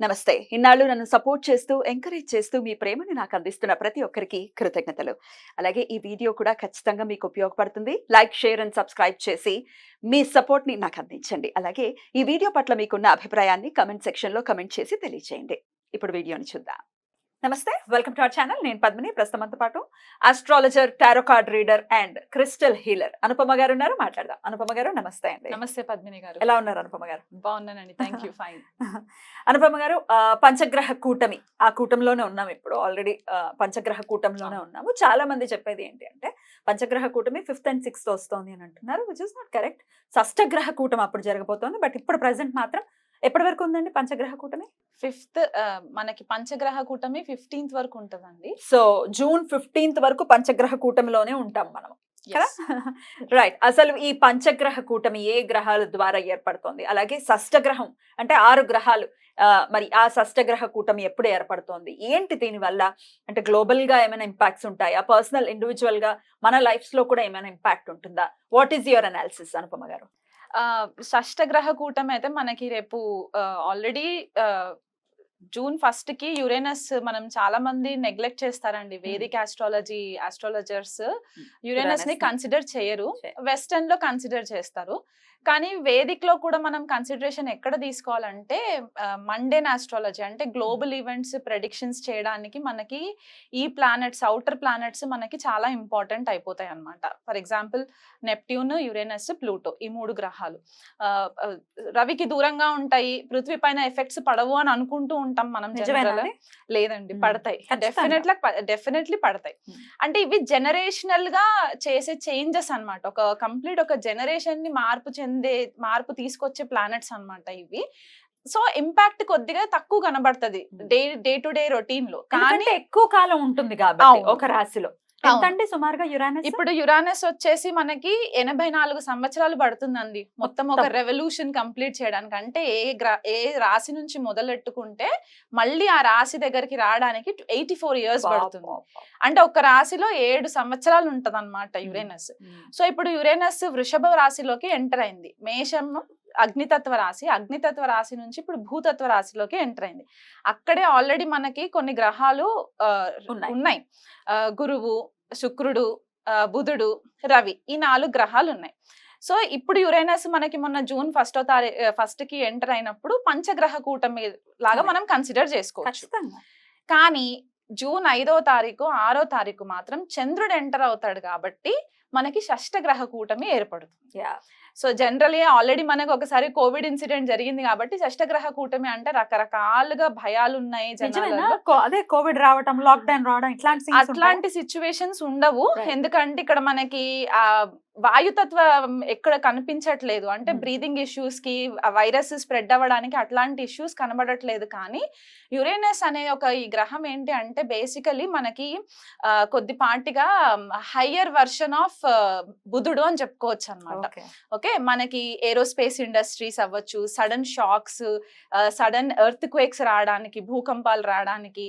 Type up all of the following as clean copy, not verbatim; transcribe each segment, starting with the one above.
నమస్తే. ఇన్నాళ్ళు నన్ను సపోర్ట్ చేస్తూ, ఎంకరేజ్ చేస్తూ మీ ప్రేమని నాకు అందిస్తున్న ప్రతి ఒక్కరికి కృతజ్ఞతలు. అలాగే ఈ వీడియో కూడా ఖచ్చితంగా మీకు ఉపయోగపడుతుంది. లైక్, షేర్ అండ్ సబ్స్క్రైబ్ చేసి మీ సపోర్ట్‌ని నాకు అందించండి. అలాగే ఈ వీడియో పట్ల మీకున్న అభిప్రాయాన్ని కామెంట్ సెక్షన్‌లో కామెంట్ చేసి తెలియజేయండి. ఇప్పుడు వీడియోని చూద్దాం. నమస్తే, వెల్కమ్ టు అవర్ ఛానల్. నేను పద్మిని. ప్రస్తుతం మనతో పాటు astrologer, tarot card reader and crystal healer Anupama గారు ఉన్నారు. మాట్లాడదాం. అనుపమ గారు నమస్తే అండి. నమస్తే పద్మిని గారు. ఎలా ఉన్నారు అనుపమ గారు? బాగున్నానండి, థ్యాంక్ యూ. ఫైన్. అనుపమ గారు, పంచగ్రహ కూటమి, ఆ కూటంలోనే ఉన్నాం ఇప్పుడు. ఆల్రెడీ పంచగ్రహ కూటంలోనే ఉన్నాము. చాలా మంది చెప్పేది ఏంటి అంటే పంచగ్రహ కూటమి 5th and 6th వస్తోంది అని అంటున్నారు, విచ్ ఇస్ నాట్ కరెక్ట్. షష్టగ్రహ కూటమి అప్పుడు జరగబోతోంది. బట్ ఇప్పుడు ప్రెసెంట్ మాత్రం ఎప్పటి వరకు ఉందండి పంచగ్రహ కూటమి? 5th మనకి పంచగ్రహ కూటమి 15th వరకు ఉంటదండి. సో జూన్ 15th వరకు పంచగ్రహ కూటమిలోనే ఉంటాం మనం. రైట్. అసలు ఈ పంచగ్రహ కూటమి ఏ గ్రహాల ద్వారా ఏర్పడుతోంది? అలాగే షష్టగ్రహం అంటే 6 గ్రహాలు, మరి ఆ షష్టగ్రహ కూటమి ఎప్పుడు ఏర్పడుతోంది? ఏంటి దీనివల్ల? అంటే గ్లోబల్ గా ఏమైనా ఇంపాక్ట్స్ ఉంటాయా? పర్సనల్ ఇండివిజువల్ గా మన లైఫ్స్ లో కూడా ఏమైనా ఇంపాక్ట్ ఉంటుందా? What is your analysis Anupama గారు? షష్టగ్రహ కూటమి అయితే మనకి రేపు ఆల్రెడీ జూన్ 1st కి యురేనస్, మనం చాలా మంది నెగ్లెక్ట్ చేస్తారండి. వేదిక్ ఆస్ట్రాలజర్స్ యురేనస్ ని కన్సిడర్ చేయరు, వెస్టర్న్ లో కన్సిడర్ చేస్తారు. కానీ వేదిక్ లో కూడా మనం కన్సిడరేషన్ ఎక్కడ తీసుకోవాలంటే మండేన్ ఆస్ట్రాలజీ, అంటే గ్లోబల్ ఈవెంట్స్ ప్రెడిక్షన్స్ చేయడానికి మనకి ఈ ప్లానెట్స్, అవుటర్ ప్లానెట్స్ మనకి చాలా ఇంపార్టెంట్ అయిపోతాయి అన్నమాట. For example Neptune, Uranus, Pluto, ఈ 3 గ్రహాలు రవికి దూరంగా ఉంటాయి, పృథ్వీ పైన ఎఫెక్ట్స్ పడవు అని అనుకుంటూ ఉంటాం మనం. లేదండి, పడతాయి. డెఫినెట్లీ పడతాయి. అంటే ఇవి జనరేషనల్ గా చేసే చేంజెస్ అన్నమాట. ఒక కంప్లీట్ ఒక జనరేషన్ ని మార్పు తీసుకొచ్చే ప్లానెట్స్ అన్నమాట ఇవి. సో ఇంపాక్ట్ కొద్దిగా తక్కువ కనబడుతుంది డే టు డే రొటీన్ లో, కానీ ఎక్కువ కాలం ఉంటుంది కాబట్టి ఒక రాశిలో. ఎంతండి సుమారుగా యురానస్? ఇప్పుడు యురానస్ వచ్చేసి మనకి 84 సంవత్సరాలు పడుతుందండి మొత్తం ఒక రెవల్యూషన్ కంప్లీట్ చేయడానికి. అంటే ఏ రాశి నుంచి మొదలెట్టుకుంటే మళ్ళీ ఆ రాశి దగ్గరికి రావడానికి 84 years పడుతుంది. అంటే ఒక రాశిలో 7 సంవత్సరాలు ఉంటది అనమాట యురేనస్. సో ఇప్పుడు యురేనస్ వృషభ రాశిలోకి ఎంటర్ అయింది. మేషం అగ్నితత్వ రాశి నుంచి ఇప్పుడు భూతత్వ రాశిలోకి ఎంటర్ అయింది. అక్కడే ఆల్రెడీ మనకి కొన్ని గ్రహాలు ఉన్నాయి. గురువు, శుక్రుడు, బుధుడు, రవి, ఈ 4 గ్రహాలు ఉన్నాయి. సో ఇప్పుడు యురేనస్ మనకి మొన్న జూన్ 1st కి ఎంటర్ అయినప్పుడు పంచగ్రహ కూటమి లాగా మనం కన్సిడర్ చేసుకోవచ్చు. కానీ జూన్ 5వ తారీఖు 6వ తారీఖు మాత్రం చంద్రుడు ఎంటర్ అవుతాడు కాబట్టి మనకి షష్టగ్రహ కూటమి ఏర్పడుతుంది. సో జనరలీ ఆల్రెడీ మనకు ఒకసారి కోవిడ్ ఇన్సిడెంట్ జరిగింది కాబట్టి షష్టగ్రహ కూటమి అంటే రకరకాలుగా భయాలు ఉన్నాయి జనాలలో. అదే కోవిడ్ రావడం, లాక్డౌన్ రావడం, అట్లాంటి సిచ్యువేషన్స్ ఉండవు. ఎందుకంటే ఇక్కడ మనకి ఆ వాయుతత్వం ఎక్కడ కనిపించట్లేదు. అంటే బ్రీదింగ్ ఇష్యూస్ కి, వైరస్ స్ప్రెడ్ అవ్వడానికి అట్లాంటి ఇష్యూస్ కనబడట్లేదు. కానీ యురేనస్ అనే ఈ గ్రహం ఏంటి అంటే బేసికలీ మనకి కొద్దిపాటిగా హయ్యర్ వర్షన్ ఆఫ్ బుధుడు అని చెప్పుకోవచ్చు అనమాట. ఓకే, మనకి ఏరోస్పేస్ ఇండస్ట్రీస్ అవ్వచ్చు, sudden shocks, sudden earthquakes రావడానికి, భూకంపాలు రావడానికి,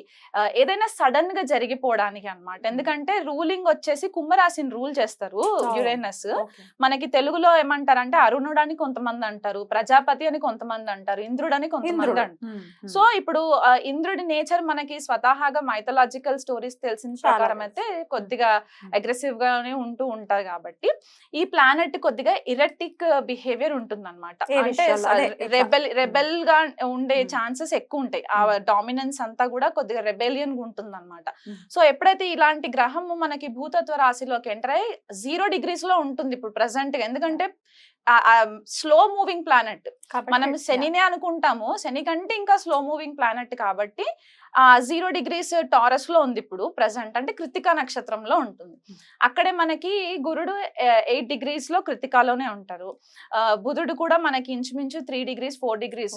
ఏదైనా సడన్ గా జరిగిపోవడానికి అన్నమాట. ఎందుకంటే రూలింగ్ వచ్చేసి కుంభరాశిని రూల్ చేస్తారు యురేనస్. మనకి తెలుగులో ఏమంటారంటే అరుణుడు అని కొంతమంది అంటారు, ప్రజాపతి అని కొంతమంది అంటారు, ఇంద్రుడు అని కొంతమంది అంటారు. సో ఇప్పుడు ఇంద్రుడి నేచర్ మనకి స్వతహాగా మైథలాజికల్ స్టోరీస్ తెలిసిన ప్రకారం అయితే కొద్దిగా అగ్రెసివ్ గానే ఉంటూ ఉంటారు. కాబట్టి ఈ ప్లానెట్ కొద్దిగా ఇరెటిక్ బిహేవియర్ ఉంటుంది అనమాట. అంటే రెబెల్ గా ఉండే ఛాన్సెస్ ఎక్కువ ఉంటాయి. ఆ డామినెన్స్ అంతా కూడా కొద్దిగా రెబెలియన్ గా ఉంటుంది అనమాట. సో ఎప్పుడైతే ఇలాంటి గ్రహము మనకి భూతత్వ రాశిలోకి ఎంటర్ అయ్యి 0 degrees లో ఉంటుంది ఇప్పుడు ప్రెసెంట్ గా. ఎందుకంటే స్లో మూవింగ్ ప్లానెట్, మనం శనినే అనుకుంటాము, శని కంటే ఇంకా స్లో మూవింగ్ ప్లానెట్ కాబట్టి 0 degrees టారస్ లో ఉంది ఇప్పుడు ప్రెసెంట్. అంటే కృతికా నక్షత్రంలో ఉంటుంది. అక్కడే మనకి గురుడు 8 degrees లో కృతికాలోనే ఉంటారు. బుధుడు కూడా మనకి ఇంచుమించు 3 degrees 4 degrees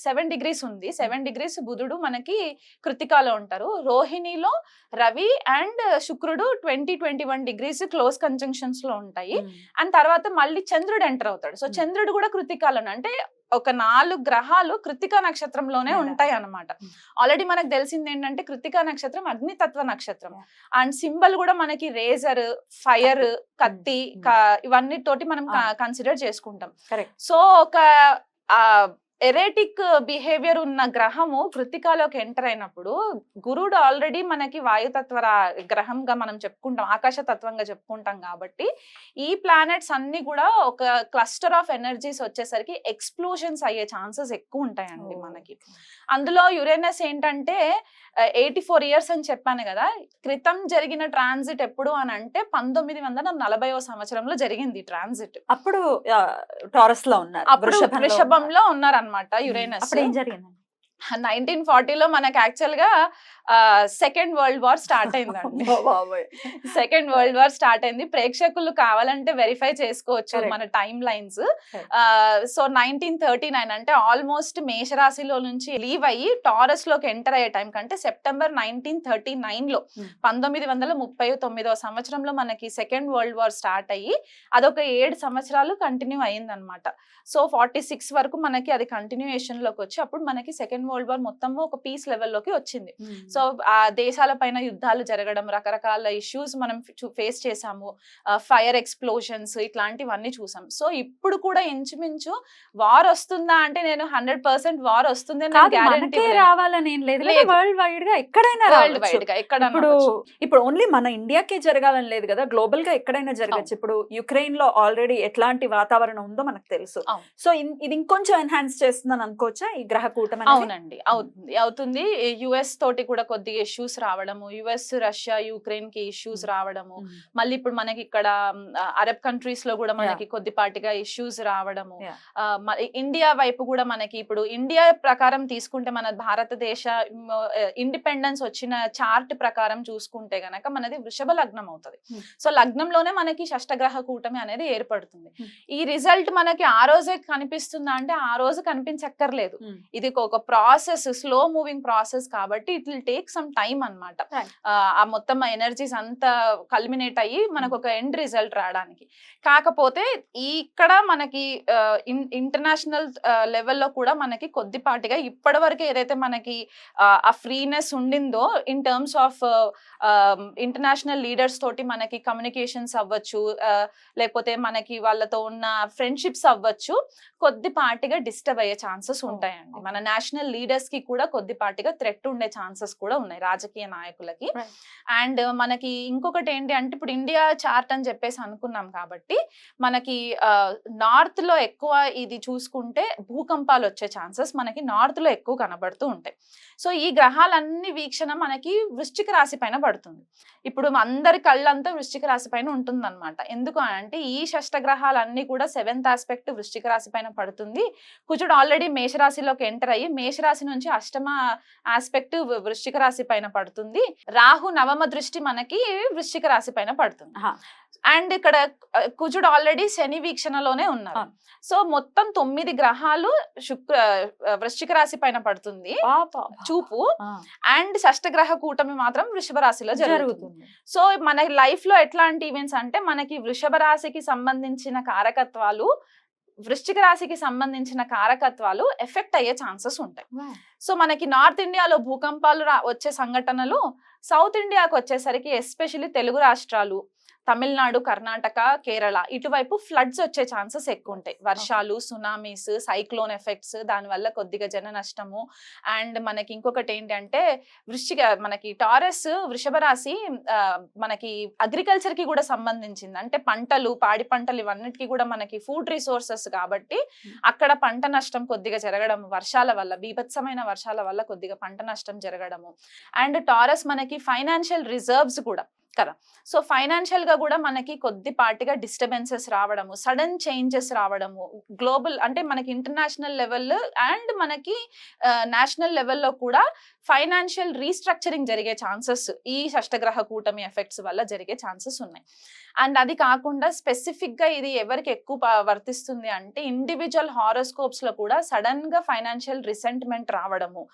7 degrees ఉంది. 7 degrees బుధుడు మనకి కృతికాలో ఉంటారు. రోహిణిలో రవి అండ్ శుక్రుడు 20-21 degrees క్లోజ్ కంజంక్షన్స్ లో ఉంటాయి. అండ్ తర్వాత మళ్ళీ చంద్రుడు ఎంటర్ అవుతాడు. సో చంద్రుడు కూడా కృతికాలోనే, అంటే ఒక 4 గ్రహాలు కృతికా నక్షత్రంలోనే ఉంటాయి అన్నమాట. ఆల్రెడీ మనకు తెలిసింది ఏంటంటే కృతికా నక్షత్రం అగ్నితత్వ నక్షత్రం. అండ్ సింబల్ కూడా మనకి రేజర్, ఫైర్, కత్తి, ఇవన్నీ తోటి మనం కన్సిడర్ చేసుకుంటాం. సో ఒక ఎరేటిక్ బిహేవియర్ ఉన్న గ్రహము కృత్తికాలోకి ఎంటర్ అయినప్పుడు గురుడు ఆల్రెడీ మనకి వాయుతత్వ గ్రహంగా మనం చెప్పుకుంటాం, ఆకాశ తత్వంగా చెప్పుకుంటాం కాబట్టి ఈ ప్లానెట్స్ అన్ని కూడా ఒక క్లస్టర్ ఆఫ్ ఎనర్జీస్ వచ్చేసరికి ఎక్స్ప్లోజన్స్ అయ్యే ఛాన్సెస్ ఎక్కువ ఉంటాయండి మనకి. అందులో యురేనస్ ఏంటంటే 84 years అని చెప్పాను కదా, క్రితం జరిగిన ట్రాన్సిట్ ఎప్పుడు అని అంటే 1940వ సంవత్సరంలో జరిగింది ట్రాన్సిట్. అప్పుడు టారస్ లో ఉన్నారు, అప్పుడు వృషభంలో ఉన్నారనమాట యురేనస్. అప్పుడు ఏం జరిగింది? 1940లో మనకి యాక్చువల్ గా సెకండ్ వరల్డ్ వార్ స్టార్ట్ అయిందండి. సెకండ్ వరల్డ్ వార్ స్టార్ట్ అయింది. ప్రేక్షకులు కావాలంటే వెరిఫై చేసుకోవచ్చు మన టైమ్ లైన్స్. సో 1939 అంటే ఆల్మోస్ట్ మేషరాశిలో నుంచి లీవ్ అయ్యి టారస్ లోకి ఎంటర్ అయ్యే టైం కంటే సెప్టెంబర్ 1939లో 1939వ సంవత్సరంలో మనకి సెకండ్ వరల్డ్ వార్ స్టార్ట్ అయ్యి అదొక 7 సంవత్సరాలు కంటిన్యూ అయ్యింది అనమాట. సో 46 వరకు మనకి అది కంటిన్యూయేషన్ లోకి వచ్చి అప్పుడు మనకి సెకండ్ వరల్డ్ వార్ మొత్తము ఒక పీస్ లెవెల్లోకి వచ్చింది. సో ఆ దేశాల పైన యుద్ధాలు జరగడం, రకరకాల ఇష్యూస్ మనం ఫేస్ చేసాము, ఫైర్ ఎక్స్ప్లోషన్స్ ఇట్లాంటివన్నీ చూసాం. సో ఇప్పుడు కూడా ఇంచుమించు వార్ వస్తుందా అంటే నేను 100% వార్ వస్తుంది రావాలని ఏం లేదు, వరల్డ్ వైడ్ గా ఎక్కడైనా వరల్డ్ వైడ్ గా ఎక్కడ. ఇప్పుడు ఓన్లీ మన ఇండియాకే జరగాలని లేదు కదా, గ్లోబల్ గా ఎక్కడైనా జరగచ్చు. ఇప్పుడు యుక్రెయిన్ లో ఆల్రెడీ ఎట్లాంటి వాతావరణం ఉందో మనకు తెలుసు. సో ఇది ఇంకొంచెం ఎన్హాన్స్ చేస్తుందని అనుకోవచ్చా ఈ గ్రహ కూటమి? అవునండి, అవుతుంది. యుఎస్ తోటి కూడా కొద్దిగా ఇష్యూస్ రావడము, యుఎస్ రష్యా యుక్రెయిన్ కి ఇష్యూస్ రావడము, మళ్ళీ ఇప్పుడు మనకి ఇక్కడ అరబ్ కంట్రీస్ లో కూడా మనకి కొద్దిపాటిగా ఇష్యూస్ రావడము, ఇండియా వైపు కూడా మనకి ఇప్పుడు ఇండియా ప్రకారం తీసుకుంటే మన భారతదేశ ఇండిపెండెన్స్ వచ్చిన చార్ట్ ప్రకారం చూసుకుంటే గనక మనది వృషభ లగ్నం అవుతుంది. సో లగ్నంలోనే మనకి షష్టగ్రహ కూటమి అనేది ఏర్పడుతుంది. ఈ రిజల్ట్ మనకి ఆ రోజే కనిపిస్తుందా అంటే ఆ రోజు కనిపించక్కర్లేదు. ఇది ఒక ప్రాసెస్, స్లో మూవింగ్ ప్రాసెస్ కాబట్టి it will take some time అన్నమాట. ఆ మొత్తం ఎనర్జీస్ అంతా కల్మినేట్ అయ్యి మనకు ఒక ఎండ్ రిజల్ట్ రావడానికి. కాకపోతే ఇక్కడ మనకి ఇంటర్నేషనల్ లెవెల్లో కూడా మనకి కొద్దిపాటిగా ఇప్పటి వరకు ఏదైతే మనకి ఆ ఫ్రీనెస్ ఉండిందో in terms of international leaders తోటి మనకి కమ్యూనికేషన్స్ అవ్వచ్చు, లేకపోతే మనకి వాళ్ళతో ఉన్న ఫ్రెండ్షిప్స్ అవ్వచ్చు, కొద్దిపాటిగా డిస్టర్బ్ అయ్యే ఛాన్సెస్ ఉంటాయండి. మన నేషనల్ లీడర్స్ కి కూడా కొద్దిపాటిగా థ్రెట్ ఉండే ఛాన్సెస్ కూడా ఉన్నాయి రాజకీయ నాయకులకి. అండ్ మనకి ఇంకొకటి ఏంటి అంటే ఇప్పుడు ఇండియా చార్ట్ అని చెప్పేసి అనుకున్నాం కాబట్టి మనకి నార్త్ లో ఎక్కువ ఇది చూసుకుంటే భూకంపాలు వచ్చే ఛాన్సెస్ మనకి నార్త్ లో ఎక్కువ కనబడుతూ ఉంటాయి. సో ఈ గ్రహాలన్నీ వీక్షణ మనకి వృశ్చిక రాశి పైన పడుతుంది. ఇప్పుడు అందరి కళ్ళంతా వృశ్చిక రాశి పైన ఉంటుంది అనమాట. ఎందుకు అంటే ఈ షష్టగ్రహాలన్నీ కూడా 7th ఆస్పెక్ట్ వృశ్చిక రాశి పైన పడుతుంది. కుజుడు ఆల్రెడీ మేషరాశిలోకి ఎంటర్ అయ్యి మేషరాశి నుంచి 8వ ఆస్పెక్ట్ వృశ్చిక రాశి పైన పడుతుంది. రాహు 9వ దృష్టి మనకి వృశ్చిక రాశి పైన పడుతుంది. అండ్ ఇక్కడ కుజుడు ఆల్రెడీ శని వీక్షణలోనే ఉన్నారు. సో మొత్తం 9 గ్రహాలు వృశ్చిక రాశి పైన పడుతుంది చూపు. అండ్ షష్టగ్రహ కూటమి మాత్రం వృషభ రాశిలో జరుగుతుంది. సో మన లైఫ్ లో ఎట్లాంటి ఈవెంట్స్ అంటే మనకి వృషభ రాశికి సంబంధించిన కారకత్వాలు, వృశ్చిక రాశికి సంబంధించిన కారకత్వాలు ఎఫెక్ట్ అయ్యే ఛాన్సెస్ ఉంటాయి. సో మనకి నార్త్ ఇండియాలో భూకంపాలు వచ్చే సంఘటనలు, సౌత్ ఇండియాకి వచ్చేసరికి ఎస్పెషల్లీ తెలుగు రాష్ట్రాలు, తమిళనాడు, కర్ణాటక, కేరళ ఇటువైపు ఫ్లడ్స్ వచ్చే ఛాన్సెస్ ఎక్కువ ఉంటాయి. వర్షాలు, సునామీస్, సైక్లోన్ ఎఫెక్ట్స్, దానివల్ల కొద్దిగా జన నష్టము. అండ్ మనకి ఇంకొకటి ఏంటంటే మనకి టారస్ వృషభ రాశి మనకి అగ్రికల్చర్ కి కూడా సంబంధించింది. అంటే పంటలు, పాడి పంటలు ఇవన్నిటికీ కూడా మనకి ఫుడ్ రిసోర్సెస్ కాబట్టి అక్కడ పంట నష్టం కొద్దిగా జరగడం, వర్షాల వల్ల, బీభత్సమైన వర్షాల వల్ల కొద్దిగా పంట నష్టం జరగడము. అండ్ టారస్ మనకి ఫైనాన్షియల్ రిజర్వ్స్ కూడా కదా. సో ఫైనాన్షియల్ గా కూడా మనకి కొద్దిపాటిగా డిస్టర్బెన్సెస్ రావడము, సడన్ చేంజెస్ రావడము, గ్లోబల్ అంటే మనకి ఇంటర్నేషనల్ లెవెల్ అండ్ మనకి నేషనల్ లెవెల్లో కూడా ఫైనాన్షియల్ రీస్ట్రక్చరింగ్ జరిగే ఛాన్సెస్ ఈ షష్టగ్రహ కూటమి ఎఫెక్ట్స్ వల్ల జరిగే ఛాన్సెస్ ఉన్నాయి. అండ్ అది కాకుండా స్పెసిఫిక్ గా ఇది ఎవరికి ఎక్కువ వర్తిస్తుంది అంటే ఇండివిజువల్ హారోస్కోప్స్ లో కూడా సడన్ గా ఫైనాన్షియల్ రిసెంట్మెంట్ రావడము.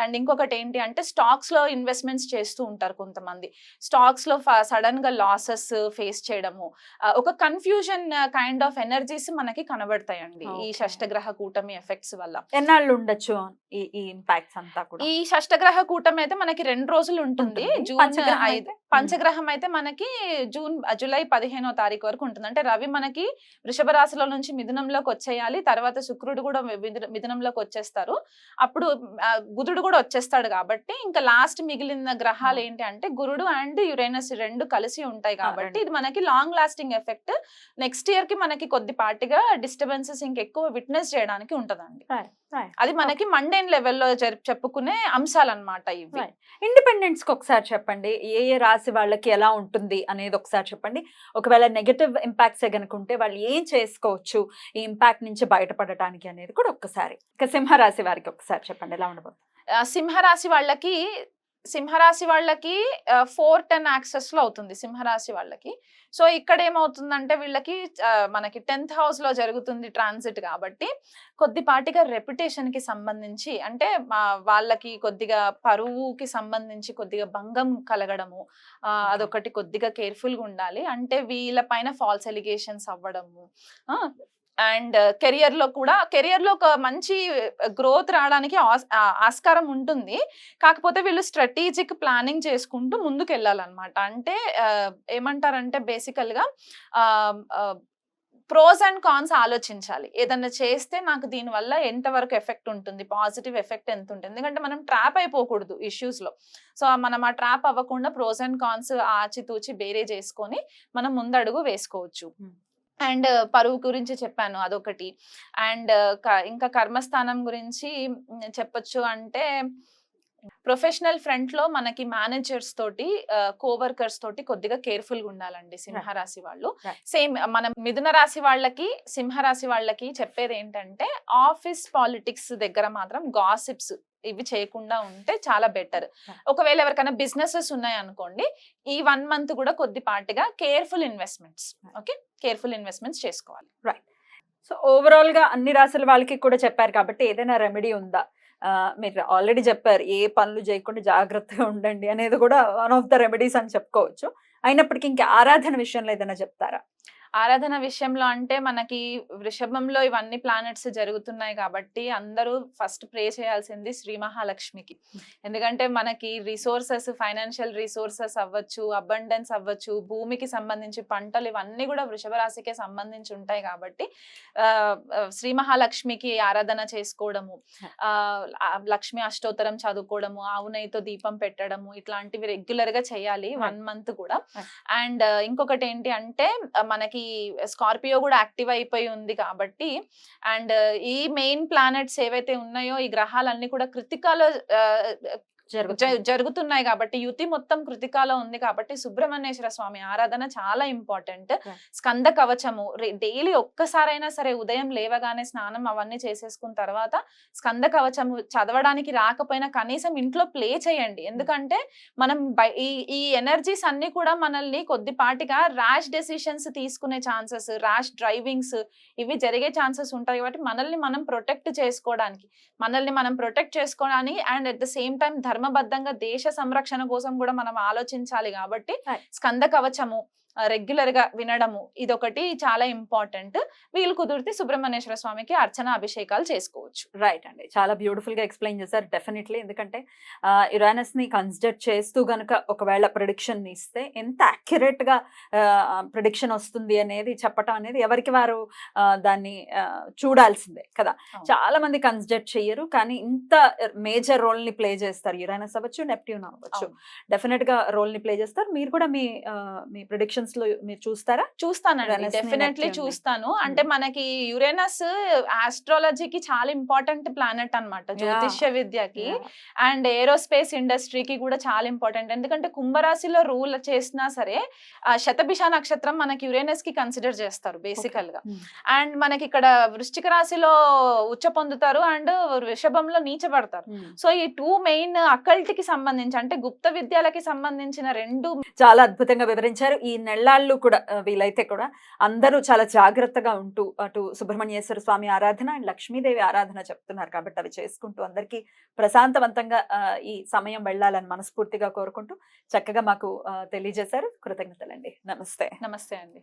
అండ్ ఇంకొకటి ఏంటి అంటే స్టాక్స్ లో ఇన్వెస్ట్మెంట్స్ చేస్తూ ఉంటారు కొంతమంది. స్టాక్స్ లో సడన్ గా లాసెస్ ఫేస్ చేయడము, ఒక కన్ఫ్యూజన్ కైండ్ ఆఫ్ ఎనర్జీస్ మనకి కనబడతాయండి ఈ Okay. షష్టగ్రహ కూటమి ఎఫెక్ట్స్ వల్ల. ఎన్నాళ్ళు ఉండొచ్చు ఈ ఇంపాక్ట్స్ అంతా కూడా? ఈ షష్టగ్రహ కూటమి అయితే మనకి 2 రోజులు ఉంటుంది. ఉంటుంది. జూన్ పంచగ్రహం 5. అయితే? పంచగ్రహం అయితే మనకి జూలై 15వ తారీఖు వరకు ఉంటుంది. అంటే రవి మనకి వృషభ రాశిలో నుంచి మిథునంలోకి వచ్చేయాలి. తర్వాత శుక్రుడు కూడా మిథునంలోకి వచ్చేస్తారు. అప్పుడు బుధుడు కూడా వచ్చేస్తాడు కాబట్టి ఇంకా లాస్ట్ మిగిలిన గ్రహాలు ఏంటి అంటే గురుడు అండ్ యురేనస్ 2 కలిసి ఉంటాయి కాబట్టి ఇది మనకి long lasting effect. Next year కి మనకి కొద్దిపాటిగా డిస్టర్బెన్సెస్ ఇంకెక్కువ విట్నెస్ చేయడానికి ఉంటదండి. అది మనకి మండేన్ లెవెల్లో చెప్పుకునే అంశాలు అన్నమాట ఇవి. ఇండిపెండెన్స్ కి ఒకసారి చెప్పండి, ఏ రాశి వాళ్ళకి ఎలా ఉంటుంది అనేది ఒకసారి చెప్పండి. ఒకవేళ నెగటివ్ ఇంపాక్ట్స్ కనుకుంటే వాళ్ళు ఏం చేసుకోవచ్చు ఈ ఇంపాక్ట్ నుంచి బయటపడటానికి అనేది కూడా ఒక్కసారి. ఇక సింహరాశి వారికి ఒకసారి చెప్పండి ఎలా ఉండబోతుంది. సింహరాశి వాళ్ళకి 4-10 యాక్సెస్ లో అవుతుంది సింహరాశి వాళ్ళకి. సో ఇక్కడ ఏమవుతుందంటే వీళ్ళకి మనకి 10th హౌస్ లో జరుగుతుంది ట్రాన్సిట్ కాబట్టి కొద్దిపాటిగా రెప్యుటేషన్ కి సంబంధించి అంటే వాళ్ళకి కొద్దిగా పరువుకి సంబంధించి కొద్దిగా భంగం కలగడము, అదొకటి కొద్దిగా కేర్ఫుల్ గా ఉండాలి. అంటే వీళ్ళ పైన ఫాల్స్ ఎలిగేషన్స్ అవ్వడము, అండ్ కెరియర్ లో ఒక మంచి గ్రోత్ రావడానికి ఆస్కారం ఉంటుంది. కాకపోతే వీళ్ళు స్ట్రాటజిక్ ప్లానింగ్ చేసుకుంటూ ముందుకు వెళ్ళాలన్నమాట. అంటే ఏమంటారంటే బేసికల్ గా ప్రోస్ అండ్ కాన్స్ ఆలోచించాలి. ఏదన్నా చేస్తే నాకు దీనివల్ల ఎంతవరకు ఎఫెక్ట్ ఉంటుంది, పాజిటివ్ ఎఫెక్ట్ ఎంత ఉంటుంది. ఎందుకంటే మనం ట్రాప్ అయిపోకూడదు ఇష్యూస్ లో. సో మనం ఆ ట్రాప్ అవ్వకుండా ప్రోస్ అండ్ కాన్స్ ఆచితూచి బేరే చేసుకొని మనం ముందడుగు వేసుకోవచ్చు. అండ్ పరువు గురించి చెప్పాను అదొకటి. అండ్ ఇంకా కర్మస్థానం గురించి చెప్పొచ్చు అంటే ప్రొఫెషనల్ ఫ్రంట్ లో మనకి మేనేజర్స్ తోటి కోవర్కర్స్ తోటి కొద్దిగా కేర్ఫుల్ గా ఉండాలండి సింహరాశి వాళ్ళు. సేమ్ మనం మిథున రాశి వాళ్ళకి సింహరాశి వాళ్ళకి చెప్పేది ఏంటంటే ఆఫీస్ పాలిటిక్స్ దగ్గర మాత్రం గాసిప్స్ ఇవి చేయకుండా ఉంటే చాలా బెటర్. ఒకవేళ ఎవరికైనా బిజినెసెస్ ఉన్నాయి అనుకోండి, ఈ 1 month కూడా కొద్దిపాటిగా కేర్ఫుల్ ఇన్వెస్ట్మెంట్స్ చేసుకోవాలి. రైట్. సో ఓవరాల్ గా అన్ని రాశుల వాళ్ళకి కూడా చెప్పారు కాబట్టి ఏదైనా రెమెడీ ఉందా? మీరు ఆల్రెడీ చెప్పారు ఏ పనులు చేయకుండా జాగ్రత్తగా ఉండండి అనేది కూడా వన్ ఆఫ్ ద రెమెడీస్ అని చెప్పుకోవచ్చు. అయినప్పటికీ ఇంకా ఆరాధన విషయంలో ఏదైనా చెప్తారా? ఆరాధన విషయంలో అంటే మనకి వృషభంలో ఇవన్నీ ప్లానెట్స్ జరుగుతున్నాయి కాబట్టి అందరూ ఫస్ట్ ప్రే చేయాల్సింది శ్రీ మహాలక్ష్మికి. ఎందుకంటే మనకి రిసోర్సెస్, ఫైనాన్షియల్ రిసోర్సెస్ అవ్వచ్చు, అబండెన్స్ అవ్వచ్చు, భూమికి సంబంధించి పంటలు ఇవన్నీ కూడా వృషభ రాశికే సంబంధించి ఉంటాయి కాబట్టి శ్రీ మహాలక్ష్మికి ఆరాధన చేసుకోవడము, లక్ష్మి అష్టోత్తరం చదువుకోవడము, ఆవు నెయ్యితో దీపం పెట్టడము, ఇట్లాంటివి రెగ్యులర్ గా చేయాలి 1 month కూడా. అండ్ ఇంకొకటి ఏంటి అంటే మనకి స్కార్పియో కూడా యాక్టివ్ అయిపోయి ఉంది కాబట్టి అండ్ ఈ మెయిన్ ప్లానెట్స్ ఏవైతే ఉన్నాయో ఈ గ్రహాలన్నీ కూడా కృతికాలో జరుగుతున్నాయి కాబట్టి యుతి మొత్తం కృతికాలో ఉంది కాబట్టి సుబ్రహ్మణ్యేశ్వర స్వామి ఆరాధన చాలా ఇంపార్టెంట్. స్కంద కవచము డైలీ ఒక్కసారైనా సరే ఉదయం లేవగానే స్నానం అవన్నీ చేసేసుకున్న తర్వాత స్కంద కవచము చదవడానికి రాకపోయినా కనీసం ఇంట్లో ప్లే చేయండి. ఎందుకంటే మనం ఈ ఎనర్జీస్ అన్ని కూడా మనల్ని కొద్దిపాటిగా ర్యాష్ డెసిషన్స్ తీసుకునే ఛాన్సెస్, ర్యాష్ డ్రైవింగ్స్ ఇవి జరిగే ఛాన్సెస్ ఉంటాయి కాబట్టి మనల్ని మనం ప్రొటెక్ట్ చేసుకోవడానికి and at the same time ధర్మబద్ధంగా దేశ సంరక్షణ కోసం కూడా మనం ఆలోచించాలి కాబట్టి స్కంద కవచము రెగ్యులర్ గా వినడము ఇదొకటి చాలా ఇంపార్టెంట్. వీళ్ళు కుదిరితే సుబ్రహ్మణ్యేశ్వర స్వామికి అర్చన అభిషేకాలు చేసుకోవచ్చు. రైట్ అండి, చాలా బ్యూటిఫుల్ గా ఎక్స్ప్లెయిన్ చేశారు. డెఫినెట్లీ ఎందుకంటే యురేనస్ ని కన్సిడర్ చేస్తూ గనుక ఒకవేళ ప్రిడిక్షన్ ఇస్తే ఎంత అక్యురేట్ గా ప్రిడిక్షన్ వస్తుంది అనేది చెప్పటం అనేది ఎవరికి వారు దాన్ని చూడాల్సిందే కదా. చాలా మంది కన్సిడర్ చెయ్యరు కానీ ఇంత మేజర్ రోల్ ని ప్లే చేస్తారు. యురేనస్ అవ్వచ్చు, నెప్ట్యూన్ అవ్వచ్చు, డెఫినెట్ గా రోల్ ని ప్లే చేస్తారు. మీరు కూడా మీ ప్రిడిక్షన్ మీరు చూస్తారా? చూస్తానండి, డెఫినెట్లీ చూస్తాను. అంటే మనకి యురేనస్ ఆస్ట్రాలజీకి చాలా ఇంపార్టెంట్ ప్లానెట్ అన్నమాట, జ్యోతిష్య విద్యకి అండ్ ఏరోస్పేస్ ఇండస్ట్రీకి కూడా చాలా ఇంపార్టెంట్. ఎందుకంటే కుంభరాశిలో రూల్ చేసినా సరే శతభిష నక్షత్రం మనకి యురేనస్ కి కన్సిడర్ చేస్తారు బేసికల్ గా. అండ్ మనకి ఇక్కడ వృశ్చిక రాశిలో ఉచ్చ పొందుతారు అండ్ వృషభంలో నీచబడతారు. సో ఈ 2 మెయిన్ అకల్ట్ కి సంబంధించి అంటే గుప్త విద్యలకి సంబంధించిన 2 చాలా అద్భుతంగా వివరించారు. ఈ నెల్లాళ్ళు కూడా వీలైతే కూడా అందరూ చాలా జాగ్రత్తగా ఉంటూ అటు సుబ్రహ్మణ్యేశ్వర స్వామి ఆరాధన అండ్ లక్ష్మీదేవి ఆరాధన చెప్తున్నారు కాబట్టి అవి చేసుకుంటూ అందరికీ ప్రశాంతవంతంగా ఈ సమయం వెళ్ళాలని మనస్ఫూర్తిగా కోరుకుంటూ చక్కగా మాకు తెలియజేశారు. కృతజ్ఞతలండి. నమస్తే. నమస్తే అండి.